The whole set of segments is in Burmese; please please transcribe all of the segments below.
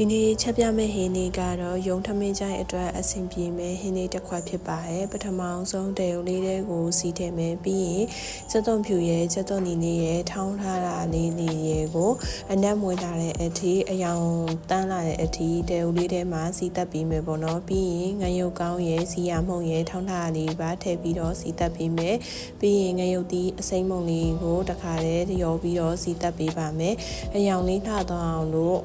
ဒီနေ့ချက်ပြမဲ့ဟင်းလေးကတော့ရုံထမင်းချိုင်းအတွက်အဆင်ပြေမဲ့ဟင်းလေးတစ်ခွက်ဖြစ်ပါတယ်ပထမဆုံးတရုပ်လေးတွေကိုစီးထည့်မယ်ပြီးရင်စက်သွန်ဖြူရဲ့စက်သွန်နီလေးရဲ့ထောင်းထားတာလေးရဲ့ကိုအနက်မွေးလာတဲ့အထိအယောင်တန်းလာတဲ့အထိတရုပ်လေးထဲမှာစီးတက်ပြီးမယ်ပေါ့နော်ပြီးရင်ငရုတ်ကောင်းရဲ့စီရမှုန့်ရဲ့ထောင်းထားတာလေးပါထည့်ပြီးတော့စီးတက်ပြီးမယ်ပြီးရင်ငရုတ်သီးအစိမ်းမုန့်လေးကိုတခါတည်းရောပြီးတော့စီးတက်ပေးပါမယ်အယောင်လေးလှသွားအောင်လို့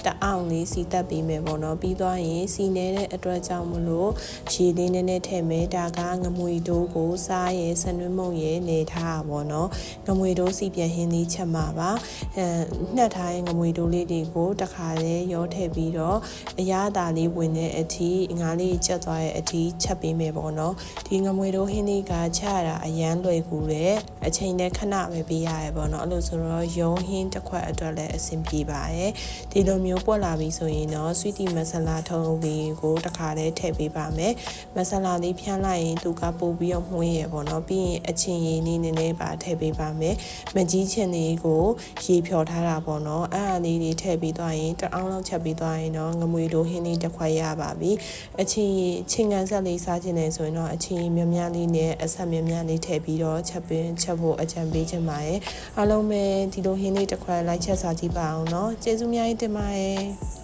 တအောင်လေးစီတက်ပေးမယ်ပေါ့နော်ပြီးသွားရင်စီနေတဲ့အတွက်ကြောင့်မလို့ရေလေးနည်းနည်းထည့်မယ်ဒါကငမွေတိုးကိုစားရဲဆန်နွှဲမုံရဲနေထားပါပေါ့နော်ငမွေတိုးစီပြန်ဟင်းလေးချက်မှာပါနှက်ထားတဲ့ငမွေတိုးလေးတွေကိုတခါလေရောထည့်ပြီးတော့အရသာလေးဝင်တဲ့အထိငါးလေးချက်သွားတဲ့အထိချက်ပေးမယ်ပေါ့နော်ဒီငမွေတိုးဟင်းလေးကချက်ရတာအရန်လွယ်ကူတယ်အချိန်နဲ့ခဏပဲပေးရရပေါ့နော်အဲ့လိုဆိုတော့ရုံဟင်းတစ်ခွက်အတွက်လည်းအဆင်ပြေပါတယ်ဒီလိုမျိုးပွက်လာပြီဆိုရင်တော့ဆွီတီမဆလာထုံးလေးကိုတခါတည်းထည့်ပေးပါမယ်မဆလာလေးဖြန်းလိုက်ရင်သူကပို့ပြီးတော့မှုန်းရပေါ့နော်ပြီးရင်အချင်းရည်လေးနည်းနည်းပါထည့်ပေးပါမယ်မကြီးချင်လေးကိုရေဖြော်ထားတာပေါ့နော်အဲ့အလေးလေးထည့်ပေးသွားရင်တအောင်လောက်ချက်ပေးသွားရင်တော့ငမွေတို့ဟင်းလေးတစ်ခွက်ရပါပြီအချင်းရည်ချင်းကန်ဆက်လေးစားခြင်းနဲ့ဆိုရင်တော့အချင်းရည်များများလေးနဲ့အဆက်များများလေးထည့်ပြီးတော့ချက်ဖို့အကြံပေးခြင်းပါရဲ့အားလုံးပဲဒီလိုဟင်းလေးတစ်ခွက်လိုက်ချက်စားကြည့်ပါအောင်နော်ကျေးဇူးများကြီးတင်ပါတယ်